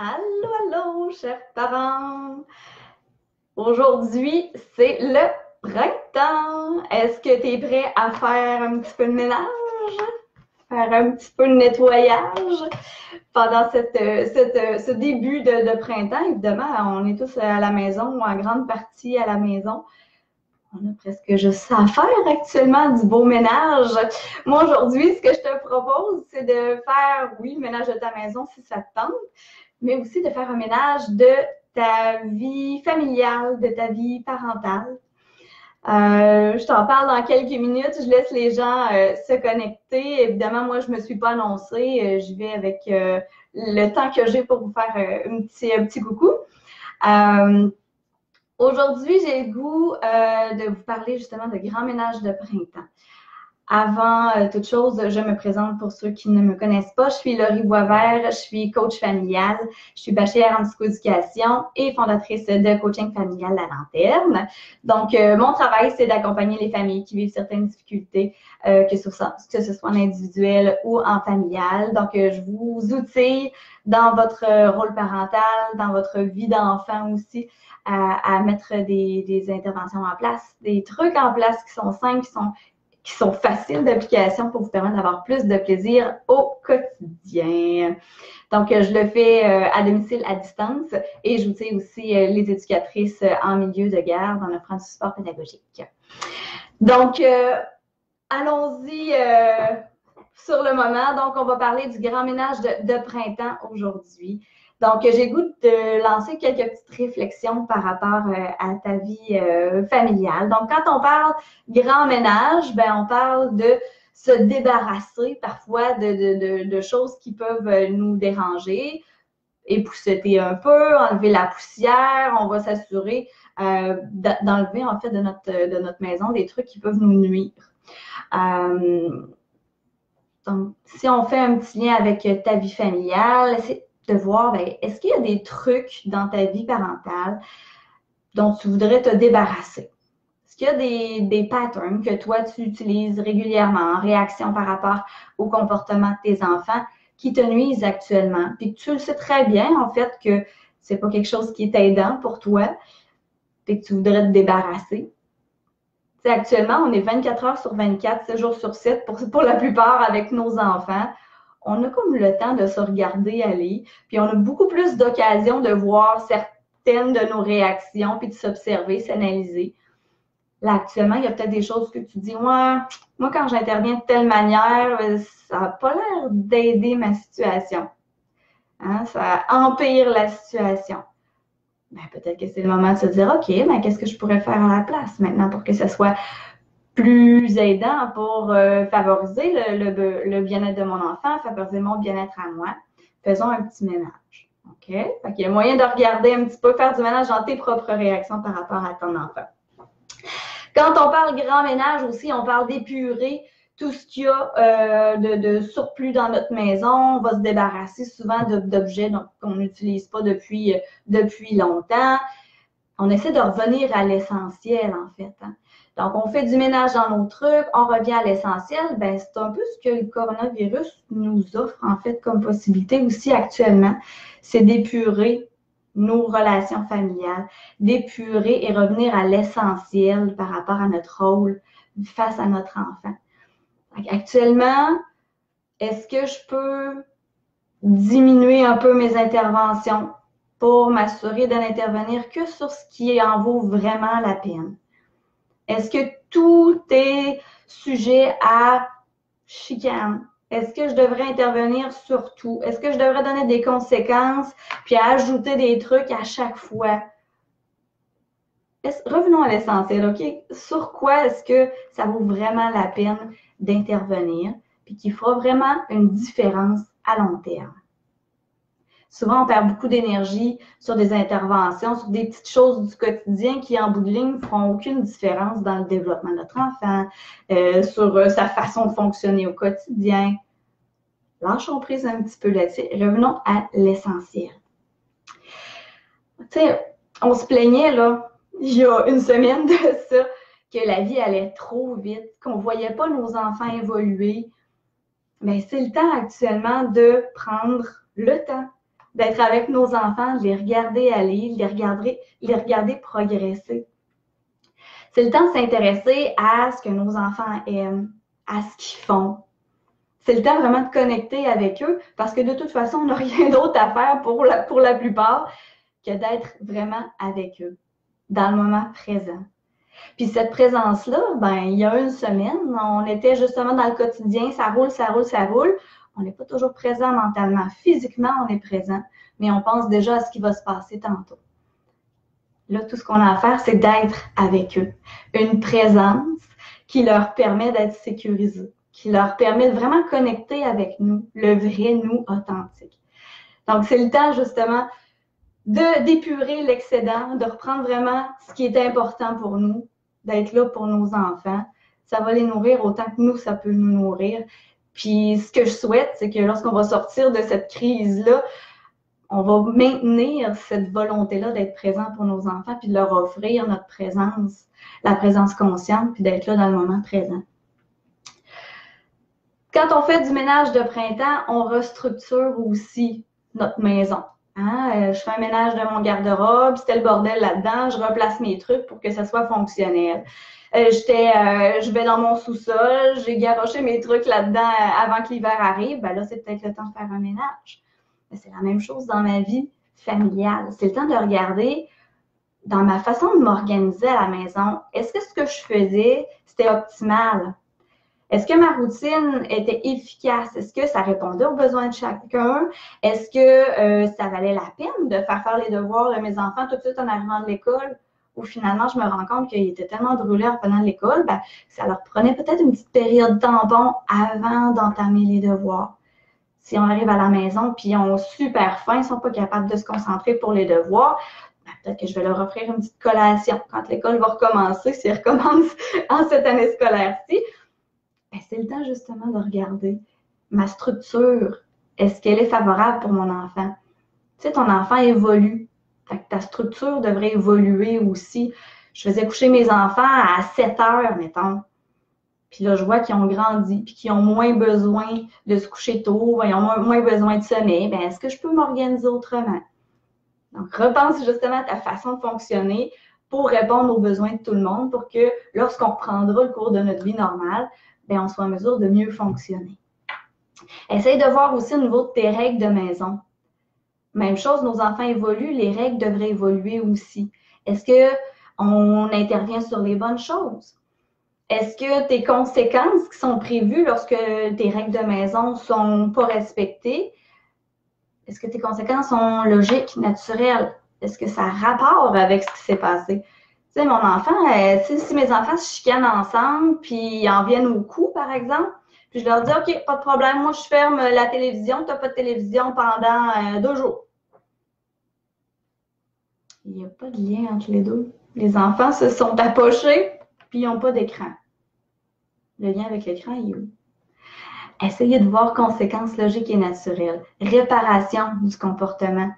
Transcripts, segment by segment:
Allô, allô, chers parents! Aujourd'hui, c'est le printemps. Est-ce que tu es prêt à faire un petit peu de ménage? Faire un petit peu de nettoyage pendant ce début de printemps? Évidemment, on est tous à la maison ou en grande partie à la maison. On a presque juste ça à faire actuellement, du beau ménage. Moi, aujourd'hui, ce que je te propose, c'est de faire, oui, le ménage de ta maison si ça te tente, mais aussi de faire un ménage de ta vie familiale, de ta vie parentale. Je t'en parle dans quelques minutes. Je laisse les gens se connecter. Évidemment, moi, je ne me suis pas annoncée. J'y vais avec le temps que j'ai pour vous faire un petit coucou. Aujourd'hui, j'ai le goût de vous parler justement de grand ménage de printemps. Avant toute chose, je me présente pour ceux qui ne me connaissent pas. Je suis Laurie Boisvert, je suis coach familiale, je suis bachelière en psychoéducation et fondatrice de coaching familial à Lanterne. Donc, mon travail, c'est d'accompagner les familles qui vivent certaines difficultés, que ce soit en individuel ou en familial. Donc, je vous outille dans votre rôle parental, dans votre vie d'enfant aussi, à mettre des interventions en place, des trucs en place qui sont simples, qui sont faciles d'application pour vous permettre d'avoir plus de plaisir au quotidien. Donc, je le fais à domicile, à distance, et j'outille aussi les éducatrices en milieu de garde en offrant du support pédagogique. Donc, allons-y sur le moment. Donc, on va parler du grand ménage de printemps aujourd'hui. Donc, j'ai le goût de lancer quelques petites réflexions par rapport à ta vie familiale. Donc, quand on parle grand ménage, ben, on parle de se débarrasser parfois de choses qui peuvent nous déranger, épousseter un peu, enlever la poussière. On va s'assurer d'enlever en fait de notre maison des trucs qui peuvent nous nuire. Donc, si on fait un petit lien avec ta vie familiale, c'est de voir, ben, est-ce qu'il y a des trucs dans ta vie parentale dont tu voudrais te débarrasser? Est-ce qu'il y a des patterns que toi, tu utilises régulièrement en réaction par rapport au comportement de tes enfants qui te nuisent actuellement? Puis que tu le sais très bien, en fait, que c'est pas quelque chose qui est aidant pour toi, puis que tu voudrais te débarrasser. T'sais, actuellement, on est 24 heures sur 24, 7 jours sur 7 pour la plupart avec nos enfants. On a comme le temps de se regarder aller, puis on a beaucoup plus d'occasions de voir certaines de nos réactions, puis de s'observer, s'analyser. Là, actuellement, il y a peut-être des choses que tu dis, ouais, moi, quand j'interviens de telle manière, ça n'a pas l'air d'aider ma situation. Hein? Ça empire la situation. Ben, peut-être que c'est le moment de se dire, OK, mais qu'est-ce que je pourrais faire à la place maintenant pour que ce soit plus aidant pour favoriser le bien-être de mon enfant, favoriser mon bien-être à moi. Faisons un petit ménage. OK? Fait qu'il y a moyen de regarder un petit peu, faire du ménage dans tes propres réactions par rapport à ton enfant. Quand on parle grand ménage aussi, on parle d'épurer tout ce qu'il y a de surplus dans notre maison. On va se débarrasser souvent d'objets qu'on n'utilise pas depuis longtemps. On essaie de revenir à l'essentiel, en fait. Hein. Donc, on fait du ménage dans nos trucs, on revient à l'essentiel. Ben, c'est un peu ce que le coronavirus nous offre, en fait, comme possibilité aussi actuellement. C'est d'épurer nos relations familiales, d'épurer et revenir à l'essentiel par rapport à notre rôle face à notre enfant. Donc, actuellement, est-ce que je peux diminuer un peu mes interventions pour m'assurer de n'intervenir que sur ce qui en vaut vraiment la peine? Est-ce que tout est sujet à chicane? Est-ce que je devrais intervenir sur tout? Est-ce que je devrais donner des conséquences puis ajouter des trucs à chaque fois? Revenons à l'essentiel, OK? Sur quoi est-ce que ça vaut vraiment la peine d'intervenir puis qui fera vraiment une différence à long terme? Souvent, on perd beaucoup d'énergie sur des interventions, sur des petites choses du quotidien qui, en bout de ligne, ne feront aucune différence dans le développement de notre enfant, sur sa façon de fonctionner au quotidien. Lâchons prise un petit peu là-dessus. Revenons à l'essentiel. Tu sais, on se plaignait, là, il y a une semaine de ça, que la vie allait trop vite, qu'on ne voyait pas nos enfants évoluer. Mais c'est le temps actuellement de prendre le temps d'être avec nos enfants, de les regarder aller, de les regarder progresser. C'est le temps de s'intéresser à ce que nos enfants aiment, à ce qu'ils font. C'est le temps vraiment de connecter avec eux parce que de toute façon, on n'a rien d'autre à faire pour la plupart que d'être vraiment avec eux, dans le moment présent. Puis cette présence-là, il y a une semaine, on était justement dans le quotidien, ça roule, ça roule, ça roule. On n'est pas toujours présent mentalement. Physiquement, on est présent, mais on pense déjà à ce qui va se passer tantôt. Là, tout ce qu'on a à faire, c'est d'être avec eux. Une présence qui leur permet d'être sécurisés, qui leur permet de vraiment connecter avec nous, le vrai nous authentique. Donc, c'est le temps justement d'épurer l'excédent, de reprendre vraiment ce qui est important pour nous, d'être là pour nos enfants. Ça va les nourrir autant que nous, ça peut nous nourrir. Puis ce que je souhaite, c'est que lorsqu'on va sortir de cette crise-là, on va maintenir cette volonté-là d'être présent pour nos enfants, puis de leur offrir notre présence, la présence consciente, puis d'être là dans le moment présent. Quand on fait du ménage de printemps, on restructure aussi notre maison. Je fais un ménage de mon garde-robe, c'était le bordel là-dedans, je replace mes trucs pour que ça soit fonctionnel. Je vais dans mon sous-sol, j'ai garoché mes trucs là-dedans avant que l'hiver arrive, là, c'est peut-être le temps de faire un ménage. Mais c'est la même chose dans ma vie familiale. C'est le temps de regarder dans ma façon de m'organiser à la maison. Est-ce que ce que je faisais, c'était optimal? Est-ce que ma routine était efficace? Est-ce que ça répondait aux besoins de chacun? Est-ce que ça valait la peine de faire les devoirs de mes enfants tout de suite en arrivant de l'école? Ou finalement, je me rends compte qu'ils étaient tellement brûlés en venant de l'école, ça leur prenait peut-être une petite période tampon avant d'entamer les devoirs. Si on arrive à la maison puis ils ont super faim, ils ne sont pas capables de se concentrer pour les devoirs, peut-être que je vais leur offrir une petite collation. Quand l'école va recommencer, s'ils recommencent en cette année scolaire-ci, c'est le temps justement de regarder ma structure. Est-ce qu'elle est favorable pour mon enfant? Tu sais, ton enfant évolue. Fait que ta structure devrait évoluer aussi. Je faisais coucher mes enfants à 7 heures, mettons. Puis là, je vois qu'ils ont grandi, puis qu'ils ont moins besoin de se coucher tôt, ils ont moins besoin de sommeil. Est-ce que je peux m'organiser autrement? Donc, repense justement à ta façon de fonctionner pour répondre aux besoins de tout le monde, pour que lorsqu'on reprendra le cours de notre vie normale, on soit en mesure de mieux fonctionner. Essaye de voir aussi au niveau de tes règles de maison. Même chose, nos enfants évoluent, les règles devraient évoluer aussi. Est-ce qu'on intervient sur les bonnes choses? Est-ce que tes conséquences qui sont prévues lorsque tes règles de maison ne sont pas respectées, est-ce que tes conséquences sont logiques, naturelles? Est-ce que ça a rapport avec ce qui s'est passé? Tu sais, mon enfant, si mes enfants se chicanent ensemble, puis ils en viennent au coup, par exemple, puis je leur dis, OK, pas de problème, moi, je ferme la télévision, tu n'as pas de télévision pendant 2 jours. Il n'y a pas de lien entre les deux. Les enfants se sont approchés, puis ils n'ont pas d'écran. Le lien avec l'écran, il est où? Essayez de voir conséquences logiques et naturelles. Réparation du comportement.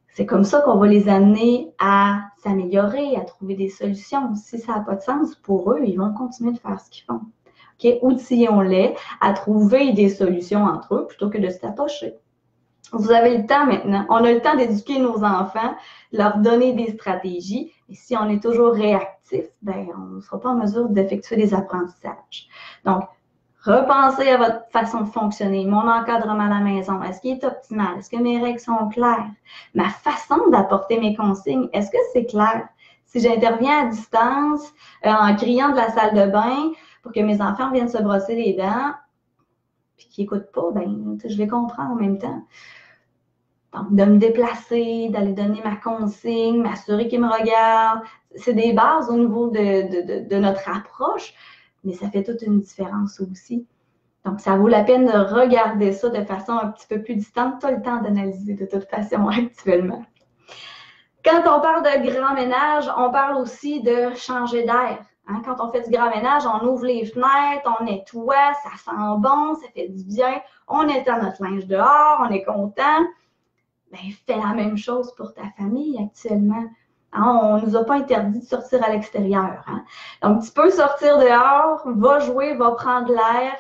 C'est comme ça qu'on va les amener à s'améliorer, à trouver des solutions. Si ça n'a pas de sens pour eux, ils vont continuer de faire ce qu'ils font. Okay? Outillons-les à trouver des solutions entre eux plutôt que de se tapocher. Vous avez le temps maintenant. On a le temps d'éduquer nos enfants, leur donner des stratégies. Et si on est toujours réactif, on ne sera pas en mesure d'effectuer des apprentissages. Donc, repensez à votre façon de fonctionner, mon encadrement à la maison, est-ce qu'il est optimal? Est-ce que mes règles sont claires? Ma façon d'apporter mes consignes, est-ce que c'est clair? Si j'interviens à distance, en criant de la salle de bain pour que mes enfants viennent se brosser les dents, puis qu'ils n'écoutent pas, je les comprends en même temps. Donc, de me déplacer, d'aller donner ma consigne, m'assurer qu'ils me regardent, c'est des bases au niveau de notre approche, mais ça fait toute une différence aussi. Donc, ça vaut la peine de regarder ça de façon un petit peu plus distante. Tu as le temps d'analyser de toute façon actuellement. Quand on parle de grand ménage, on parle aussi de changer d'air. Quand on fait du grand ménage, on ouvre les fenêtres, on nettoie, ça sent bon, ça fait du bien. On étend notre linge dehors, on est content. Fais la même chose pour ta famille actuellement. On ne nous a pas interdit de sortir à l'extérieur. Donc, tu peux sortir dehors, va jouer, va prendre l'air.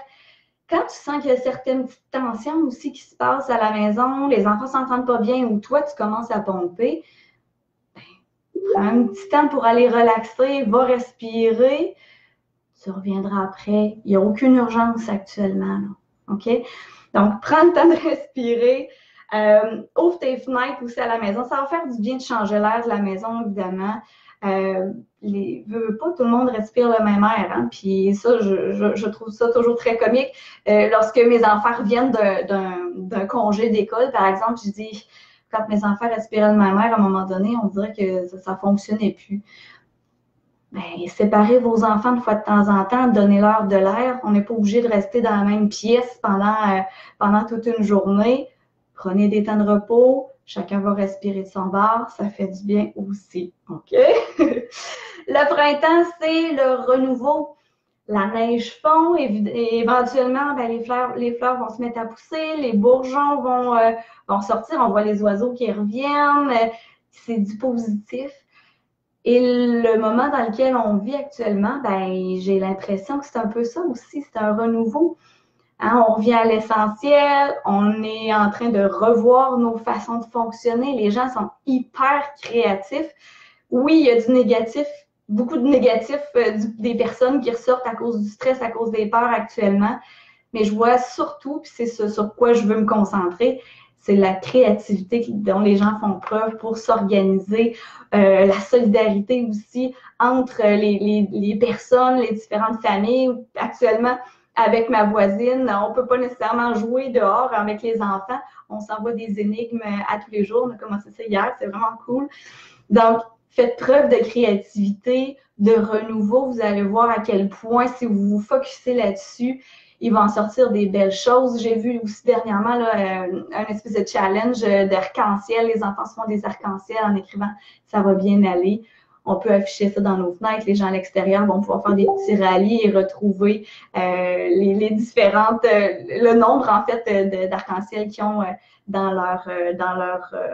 Quand tu sens qu'il y a certaines petites tensions aussi qui se passent à la maison, les enfants ne s'entendent pas bien ou toi, tu commences à pomper, prends un petit temps pour aller relaxer, va respirer. Tu reviendras après. Il n'y a aucune urgence actuellement. Là. OK? Donc, prends le temps de respirer. Ouvre tes fenêtres aussi à la maison. Ça va faire du bien de changer l'air de la maison, évidemment. Pas tout le monde respire le même air. Hein? Puis ça, je trouve ça toujours très comique. Lorsque mes enfants reviennent d'un congé d'école, par exemple, je dis, quand mes enfants respiraient le même air, à un moment donné, on dirait que ça ne fonctionnait plus. Bien, séparez vos enfants de fois de temps en temps, donnez-leur de l'air. On n'est pas obligé de rester dans la même pièce pendant toute une journée. Prenez des temps de repos. Chacun va respirer de son bord. Ça fait du bien aussi. OK? Le printemps, c'est le renouveau. La neige fond et éventuellement, ben, les fleurs vont se mettre à pousser, les bourgeons vont sortir. On voit les oiseaux qui reviennent. C'est du positif. Et le moment dans lequel on vit actuellement, ben, j'ai l'impression que c'est un peu ça aussi, c'est un renouveau. Hein, on revient à l'essentiel, on est en train de revoir nos façons de fonctionner. Les gens sont hyper créatifs. Oui, il y a du négatif, beaucoup de négatif des personnes qui ressortent à cause du stress, à cause des peurs actuellement. Mais je vois surtout, puis c'est ce sur quoi je veux me concentrer, c'est la créativité dont les gens font preuve pour s'organiser, la solidarité aussi entre les personnes, les différentes familles. Actuellement, avec ma voisine, on ne peut pas nécessairement jouer dehors avec les enfants. On s'envoie des énigmes à tous les jours. On a commencé ça hier, c'est vraiment cool. Donc, faites preuve de créativité, de renouveau. Vous allez voir à quel point, si vous vous focussez là-dessus, il va en sortir des belles choses. J'ai vu aussi dernièrement là, un espèce de challenge d'arc-en-ciel. Les enfants se font des arcs-en-ciel en écrivant « ça va bien aller ». On peut afficher ça dans nos fenêtres. Les gens à l'extérieur vont pouvoir faire des petits rallyes et retrouver les différentes, le nombre en fait d'arc-en-ciel qu'ils ont dans leur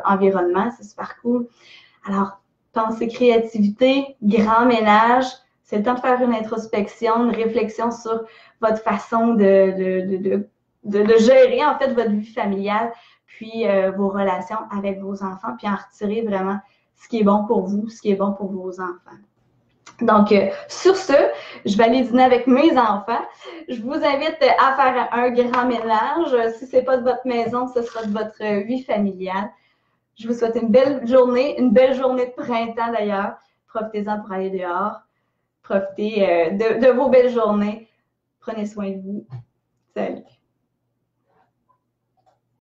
environnement. C'est super cool. Alors, pensée créativité, grand ménage, c'est le temps de faire une introspection, une réflexion sur votre façon de gérer en fait votre vie familiale, puis vos relations avec vos enfants, puis en retirer vraiment ce qui est bon pour vous, ce qui est bon pour vos enfants. Donc, sur ce, je vais aller dîner avec mes enfants. Je vous invite à faire un grand ménage. Si ce n'est pas de votre maison, ce sera de votre vie familiale. Je vous souhaite une belle journée de printemps d'ailleurs. Profitez-en pour aller dehors. Profitez de vos belles journées. Prenez soin de vous. Salut.